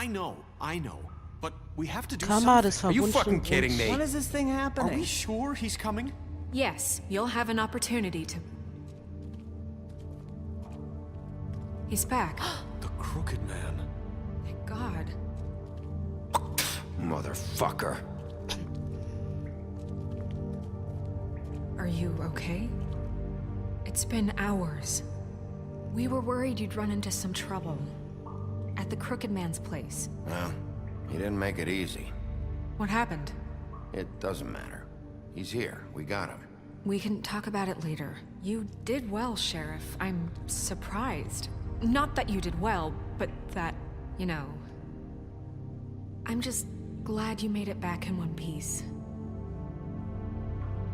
I know. But we have to do Kammer des something. Are you fucking verwunschenen kidding Wunschs. me? When is this thing Are happening? we sure he's coming? Yes, you'll have an opportunity to... He's back. The Crooked Man. Thank God. Motherfucker. Are you okay? It's been hours. We were worried you'd run into some trouble. At the Crooked Man's place. Well, he didn't make it easy. What happened? It doesn't matter. He's here. We got him. We can talk about it later. You did well, Sheriff. I'm surprised. Not that you did well, but that, you know... I'm just glad you made it back in one piece.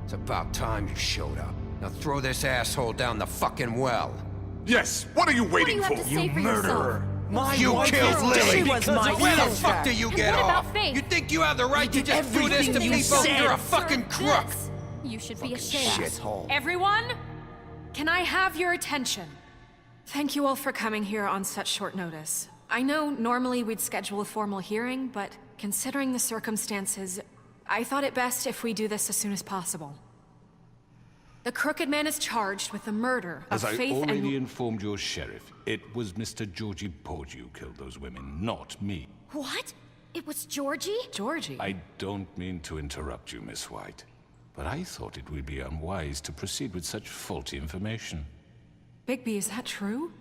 It's about time you showed up. Now throw this asshole down the fucking well. Yes, what are you waiting What do you have to say for yourself? You killed Lily! She was my Where the sister. fuck do you get what about off? Faith? You think you have the right to did just do this to everything you people? said. You're a fucking crook! This. You should be ashamed. Shithole. Everyone, can I have your attention? Thank you all for coming here on such short notice. I know normally we'd schedule a formal hearing, but considering the circumstances, I thought it best if we do this as soon as possible. The Crooked Man is charged with the murder of As I Faith already and... informed your sheriff, it was Mr. Georgie Porgy who killed those women, not me. What? It was Georgie? Georgie. I don't mean to interrupt you, Miss White, but I thought it would be unwise to proceed with such faulty information. Bigby, is that true?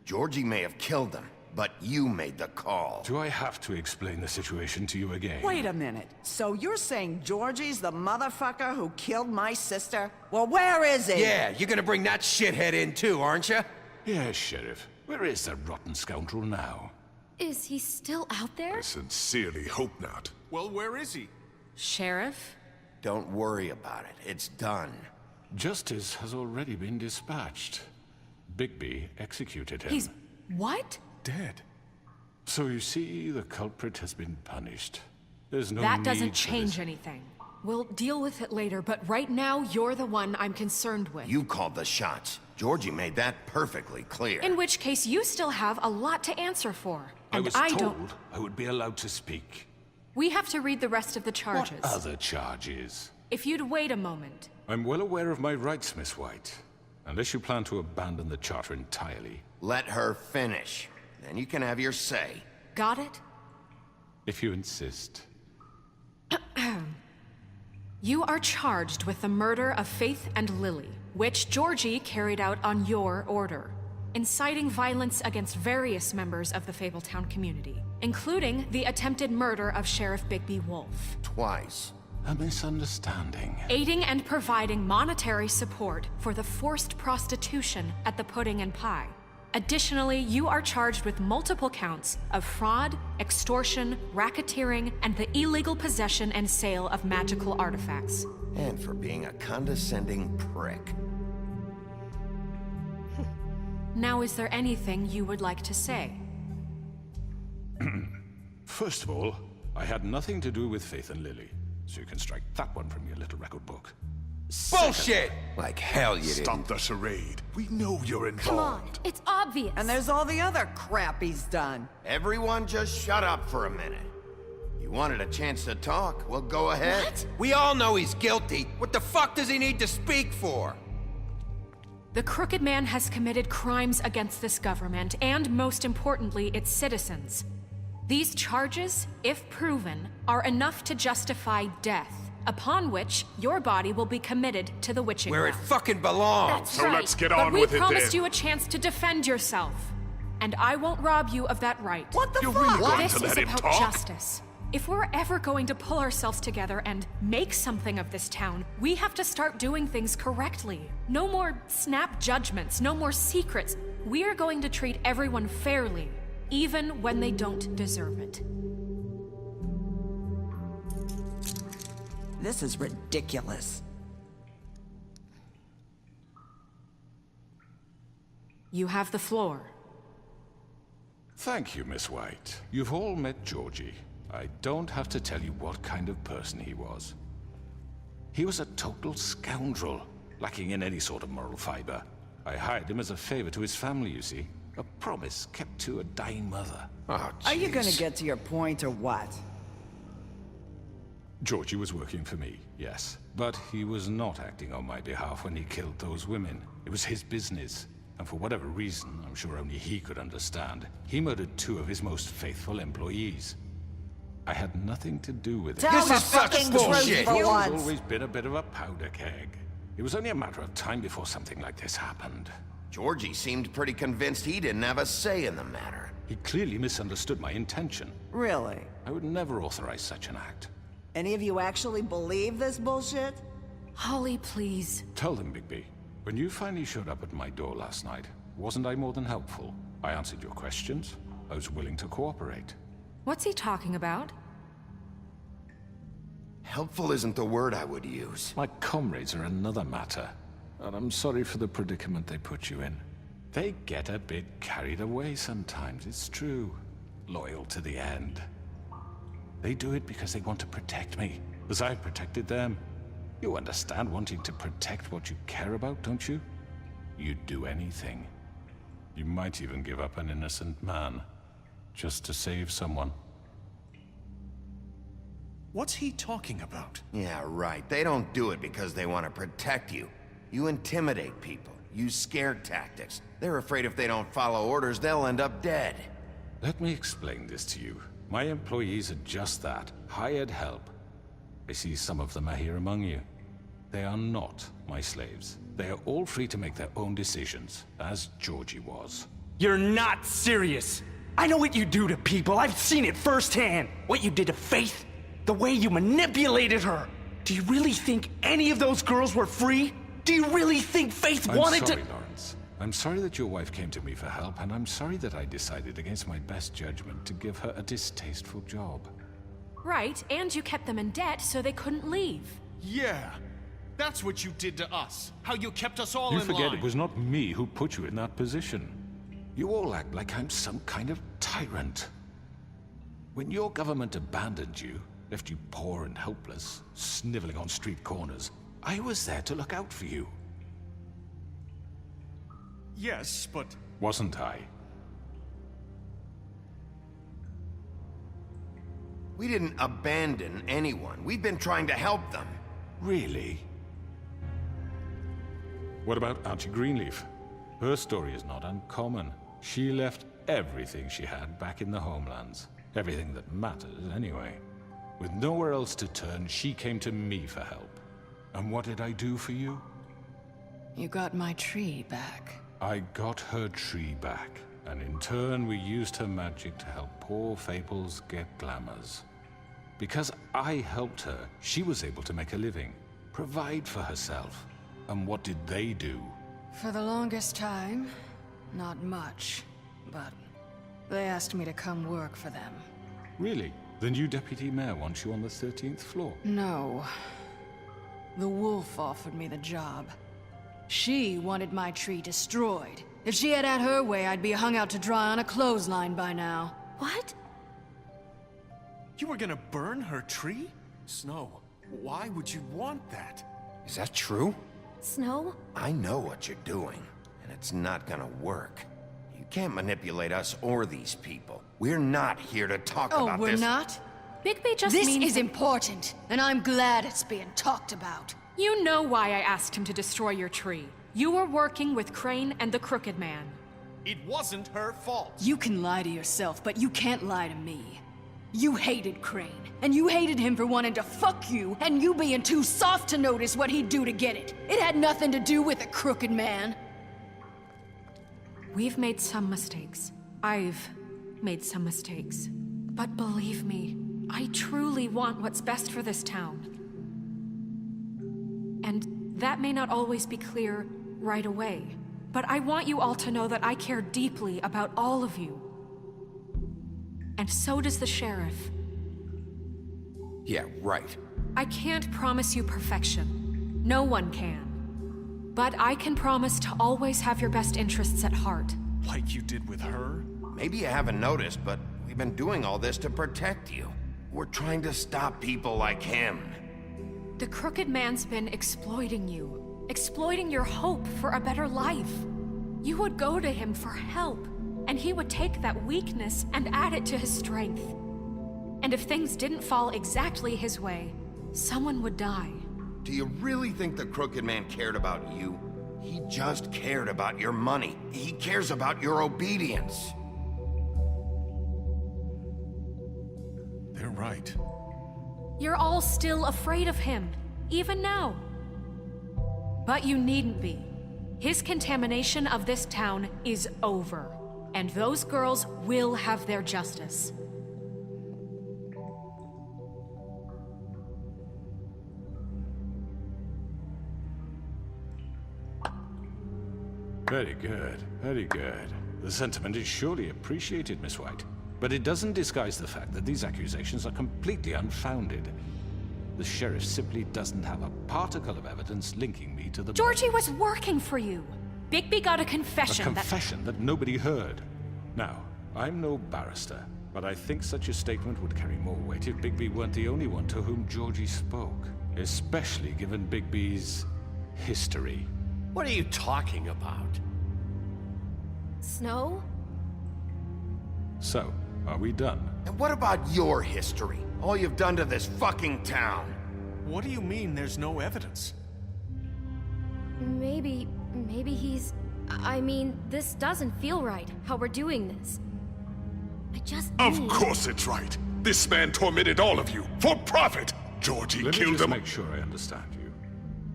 Georgie may have killed them, but you made the call. Do I have to explain the situation to you again? Wait a minute. So you're saying Georgie's the motherfucker who killed my sister? Well, where is he? Yeah, you're gonna bring that shithead in too, aren't you? Yes, Sheriff. Where is that rotten scoundrel now? Is he still out there? I sincerely hope not. Well, where is he? Sheriff? Don't worry about it. It's done. Justice has already been dispatched. Bigby executed him. He's... what? Dead. So you see, the culprit has been punished. There's no That need doesn't for this. change anything. We'll deal with it later, but right now, you're the one I'm concerned with. You called the shots. Georgie made that perfectly clear. In which case, you still have a lot to answer for. I And was I told don't... I would be allowed to speak. We have to read the rest of the charges. What other charges? If you'd wait a moment. I'm well aware of my rights, Miss White. Unless you plan to abandon the charter entirely. Let her finish. Then you can have your say. Got it? If you insist. You are charged with the murder of Faith and Lily, which Georgie carried out on your order, inciting violence against various members of the Fabletown community, including the attempted murder of Sheriff Bigby Wolf. Twice. A misunderstanding. Aiding and providing monetary support for the forced prostitution at the Pudding and Pie. Additionally, you are charged with multiple counts of fraud, extortion, racketeering, and the illegal possession and sale of magical artifacts. And for being a condescending prick. Now, is there anything you would like to say? First of all, I had nothing to do with Faith and Lily, so you can strike that one from your little record book. Bullshit! Like hell you Stop didn't. the charade. We know you're Come on, involved. it's obvious. And there's all the other crap he's done. Everyone just shut up for a minute. You wanted a chance to talk? Well, go ahead. What? We all know he's guilty. What the fuck does he need to speak for? The Crooked Man has committed crimes against this government and, most importantly, its citizens. These charges, if proven, are enough to justify death, upon which your body will be committed to the witching Where it ground. fucking belongs. That's So right. let's get But on we with it promised then. you a chance to defend yourself, and I won't rob you of that right. What the You're fuck? really going This to is let him about talk? justice. If we're ever going to pull ourselves together and make something of this town, we have to start doing things correctly. No more snap judgments, no more secrets. We are going to treat everyone fairly, even when they don't deserve it. This is ridiculous. You have the floor. Thank you, Miss White. You've all met Georgie. I don't have to tell you what kind of person he was. He was a total scoundrel, lacking in any sort of moral fiber. I hired him as a favor to his family, you see. A promise kept to a dying mother. Oh, Are you gonna jeez. get to your point or what? Georgie was working for me, yes. But he was not acting on my behalf when he killed those women. It was his business. And for whatever reason, I'm sure only he could understand, he murdered 2 of his most faithful employees. I had nothing to do with it. Tell This the is such fucking bullshit. truth for He's once. always been a bit of a powder keg. It was only a matter of time before something like this happened. Georgie seemed pretty convinced he didn't have a say in the matter. He clearly misunderstood my intention. Really? I would never authorize such an act. Any of you actually believe this bullshit? Holly, please. Tell them, Bigby. When you finally showed up at my door last night, wasn't I more than helpful? I answered your questions. I was willing to cooperate. What's he talking about? Helpful isn't the word I would use. My comrades are another matter. And I'm sorry for the predicament they put you in. They get a bit carried away sometimes, it's true. Loyal to the end. They do it because they want to protect me, as I protected them. You understand wanting to protect what you care about, don't you? You'd do anything. You might even give up an innocent man, just to save someone. What's he talking about? Yeah, right. They don't do it because they want to protect you. You intimidate people, use scare tactics. They're afraid if they don't follow orders, they'll end up dead. Let me explain this to you. My employees are just that, hired help. I see some of them are here among you. They are not my slaves. They are all free to make their own decisions, as Georgie was. You're not serious. I know what you do to people. I've seen it firsthand. What you did to Faith. The way you manipulated her. Do you really think any of those girls were free? Do you really think Faith wanted I'm sorry, to— Lawrence. I'm sorry that your wife came to me for help, and I'm sorry that I decided against my best judgment to give her a distasteful job. Right, and you kept them in debt so they couldn't leave. Yeah. That's what you did to us. How you kept us all You in forget line. it was not me who put you in that position. You all act like I'm some kind of tyrant. When your government abandoned you, left you poor and helpless, sniveling on street corners, I was there to look out for you. Yes, but Wasn't I? We didn't abandon anyone. We've been trying to help them. Really? What about Auntie Greenleaf? Her story is not uncommon. She left everything she had back in the homelands. Everything that matters, anyway. With nowhere else to turn, she came to me for help. And what did I do for you? You got my tree back. I got her tree back, and in turn we used her magic to help poor Fables get glamours. Because I helped her, she was able to make a living, provide for herself. And what did they do? For the longest time, not much. But they asked me to come work for them. Really? The new deputy mayor wants you on the 13th floor? No. The wolf offered me the job. She wanted my tree destroyed. If she had her way, I'd be hung out to dry on a clothesline by now. What? you were gonna burn her tree? Snow, why would you want that? Is that true? Snow? I know what you're doing, and it's not gonna work. You can't manipulate us or these people. We're not here to talk Oh, about we're this. not? Bigby just This means is important, and I'm glad it's being talked about. You know why I asked him to destroy your tree. You were working with Crane and the Crooked Man. It wasn't her fault. You can lie to yourself, but you can't lie to me. You hated Crane, and you hated him for wanting to fuck you, and you being too soft to notice what he'd do to get it. It had nothing to do with the Crooked Man. We've made some mistakes. I've made some mistakes. But believe me, I truly want what's best for this town. And that may not always be clear right away. But I want you all to know that I care deeply about all of you. And so does the sheriff. Yeah, right. I can't promise you perfection. No one can. But I can promise to always have your best interests at heart. Like you did with her? Maybe you haven't noticed, but we've been doing all this to protect you. We're trying to stop people like him. The Crooked Man's been exploiting you. Exploiting your hope for a better life. You would go to him for help. and he would take that weakness and add it to his strength. And if things didn't fall exactly his way, someone would die. Do you really think the Crooked Man cared about you? He just cared about your money. He cares about your obedience. They're right. You're all still afraid of him, even now. But you needn't be. His contamination of this town is over, and those girls will have their justice. Very good, very good. The sentiment is surely appreciated, Miss White. But it doesn't disguise the fact that these accusations are completely unfounded. The sheriff simply doesn't have a particle of evidence linking me to the... Georgie was working for you. Bigby got a confession A confession that nobody heard. Now, I'm no barrister, but I think such a statement would carry more weight if Bigby weren't the only one to whom Georgie spoke. Especially given Bigby's history. What are you talking about? Snow? So, are we done? And what about your history? All you've done to this fucking town? What do you mean there's no evidence? Maybe he's... I mean, this doesn't feel right, how we're doing this. I just Of need... course it's right. This man tormented all of you for profit. Georgie Let me killed just them. make sure I understand you.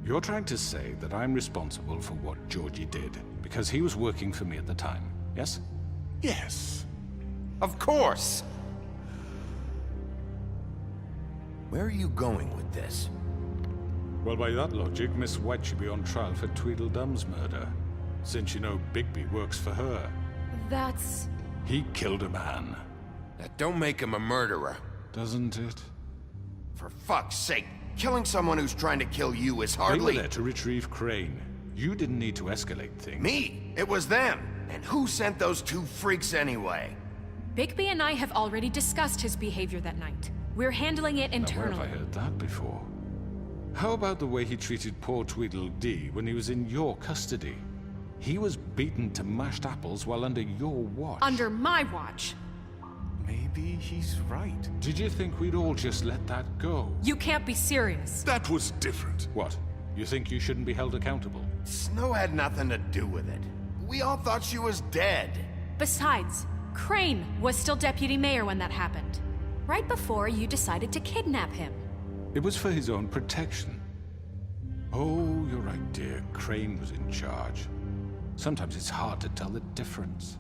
You're trying to say that I'm responsible for what Georgie did because he was working for me at the time, yes? Yes. Of course! Where are you going with this? Well, by that logic, Miss White should be on trial for Tweedledum's murder, since you know Bigby works for her. That's... He killed a man. That don't make him a murderer. Doesn't it? For fuck's sake, killing someone who's trying to kill you is They hardly... were there to retrieve Crane. You didn't need to escalate things. Me! It was them! And who sent those two freaks anyway? Bigby and I have already discussed his behavior that night. We're handling it Now, where internally. have I heard that before? How about the way he treated poor Tweedledee when he was in your custody? He was beaten to mashed apples while under your watch. Under my watch. Maybe he's right. Did you think we'd all just let that go? You can't be serious. That was different. What? You think you shouldn't be held accountable? Snow had nothing to do with it. We all thought she was dead. Besides, Crane was still deputy mayor when that happened. Right before you decided to kidnap him. It was for his own protection. Oh, you're right, dear. Crane was in charge. Sometimes it's hard to tell the difference.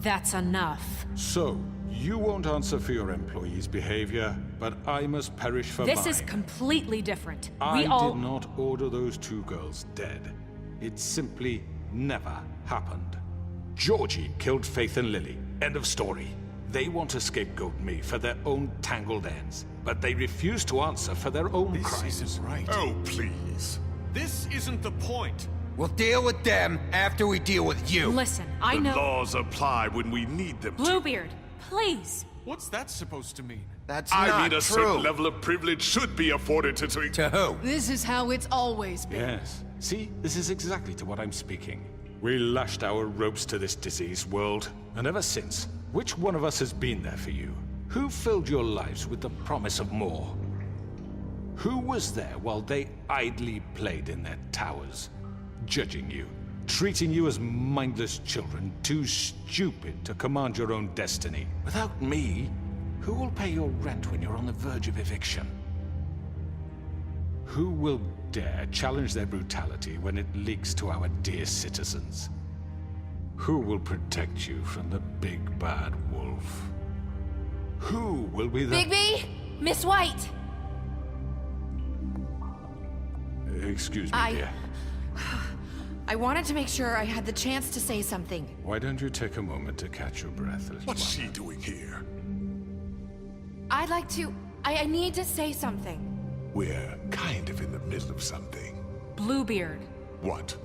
That's enough. So, you won't answer for your employees' behavior, but I must perish for mine. This is completely different. I We all... did not order those two girls dead. It simply never happened. Georgie killed Faith and Lily. End of story. They want to scapegoat me for their own tangled ends, but they refuse to answer for their own This crimes. isn't right. Oh, please. This isn't the point. We'll deal with them after we deal with you. Listen, I The know... laws apply when we need them to. Bluebeard, please. What's that supposed to mean? That's I not mean, a true. certain level of privilege should be afforded to... To who? This is how it's always been. Yes. See, this is exactly to what I'm speaking. We lashed our ropes to this diseased world, and ever since, which one of us has been there for you? Who filled your lives with the promise of more? Who was there while they idly played in their towers, judging you, treating you as mindless children, too stupid to command your own destiny? Without me, who will pay your rent when you're on the verge of eviction? Who will dare challenge their brutality when it leaks to our dear citizens? Who will protect you from the big bad wolf? Who will be the... Bigby! Miss White! Excuse me, dear. I wanted to make sure I had the chance to say something. Why don't you take a moment to catch your breath, little What's one? she doing here? I'd like to... I need to say something. We're kind of in the middle of something. Bluebeard. What?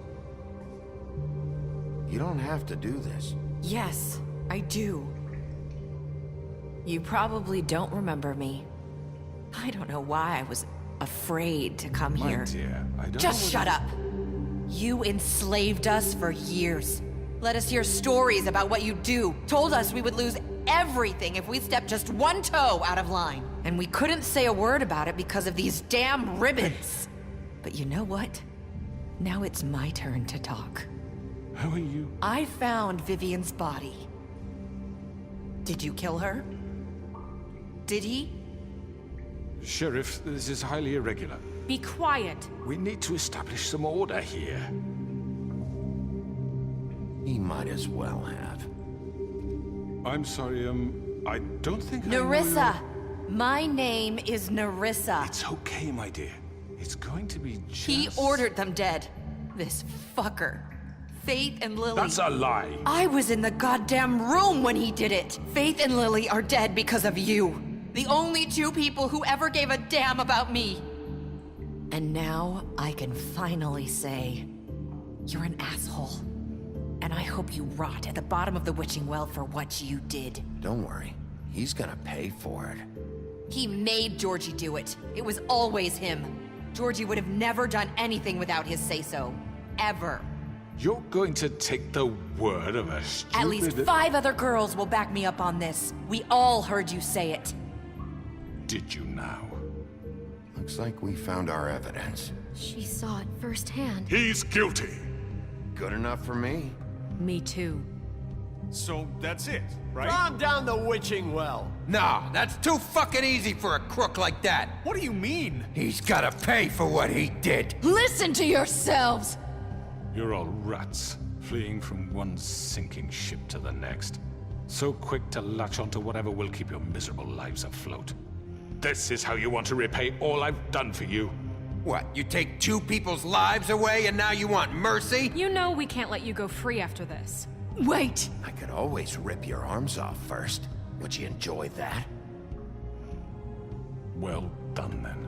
You don't have to do this. Yes, I do. You probably don't remember me. I don't know why I was afraid to come My here. dear, I don't Just know shut up! You enslaved us for years. Let us hear stories about what you do. Told us we would lose everything if we stepped just one toe out of line. And we couldn't say a word about it because of these damn ribbons. But you know what? Now it's my turn to talk. How are you? I found Vivian's body. Did you kill her? Did he? Sheriff, this is highly irregular. Be quiet. We need to establish some order here. He might as well have. I'm sorry, I don't think Nerissa! My name is Nerissa. It's okay, my dear. It's going to be just... He ordered them dead. This fucker. Faith and Lily... That's a lie! I was in the goddamn room when he did it! Faith and Lily are dead because of you. The only two people who ever gave a damn about me. And now I can finally say, you're an asshole. And I hope you rot at the bottom of the witching well for what you did. Don't worry. He's gonna pay for it. He made Georgie do it. It was always him. Georgie would have never done anything without his say-so. Ever. You're going to take the word of a stupid... At least 5 other girls will back me up on this. We all heard you say it. Did you now? Looks like we found our evidence. She saw it firsthand. He's guilty. Good enough for me. Me too. So that's it, right? Calm down the witching well. Nah, that's too fucking easy for a crook like that. What do you mean? He's gotta pay for what he did. Listen to yourselves! You're all rats, fleeing from one sinking ship to the next. So quick to latch onto whatever will keep your miserable lives afloat. This is how you want to repay all I've done for you? What, you take 2 people's lives away and now you want mercy? You know we can't let you go free after this. Wait! I could always rip your arms off first. Would you enjoy that? Well done, then.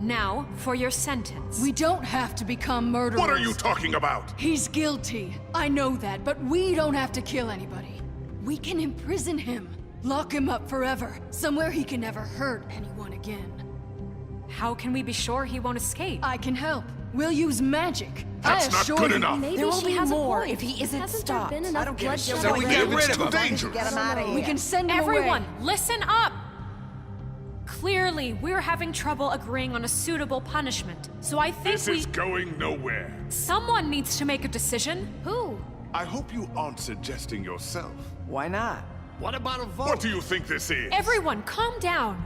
Now, for your sentence. We don't have to become murderers. What are you talking about? He's guilty. I know that, but we don't have to kill anybody. We can imprison him. Lock him up forever. Somewhere he can never hurt anyone again. How can we be sure he won't escape? I can help. We'll use magic. That's I not assure good you. enough. Maybe There will she be has more a point. if he isn't Hasn't stopped. there been enough I don't give a bloodshed shit So we already? get rid It's of too him. dangerous. Get him out of here. We can send him Everyone, away. listen up! Clearly, we're having trouble agreeing on a suitable punishment. So I think This is going nowhere. someone needs to make a decision. Who? I hope you aren't suggesting yourself. Why not? What about a vote? What do you think this is? Everyone, calm down.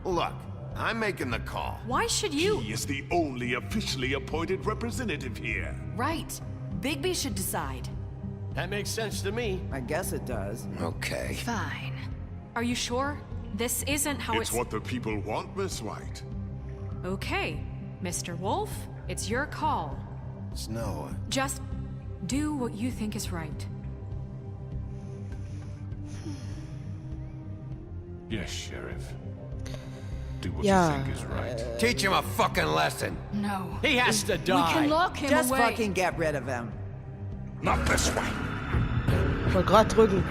Look, I'm making the call. Why should you? He is the only officially appointed representative here. Right. Bigby should decide. That makes sense to me. I guess it does. Okay. Fine. Are you sure? This isn't how It's what the people want, Miss White. Okay, Mr. Wolf, it's your call. Snow, Just do what you think is right. Yes, Sheriff. Do what Ja, you think is right. Teach him a fucking lesson. No. He has to We die. can lock him Just away. fucking get rid of him. Not this way. ich wollte gerade drücken.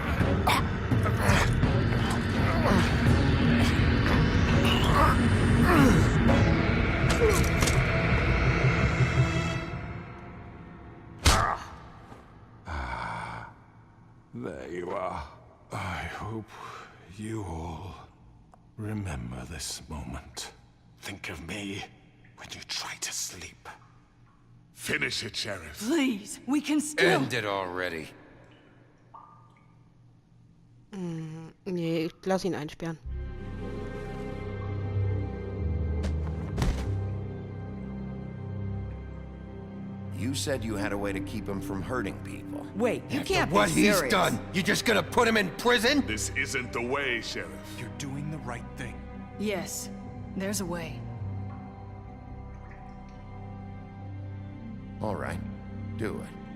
There you are. I hope you all remember this moment. Think of me when you try to sleep. Finish it, Sheriff. Please, we can still... End it already. Nee, ich lass ihn einsperren. you said you had a way to keep him from hurting people. Wait, you can't What be serious. he's done, you just gonna put him in prison? This isn't the way, Sheriff. You're doing the right thing. Yes, there's a way. All right, do it.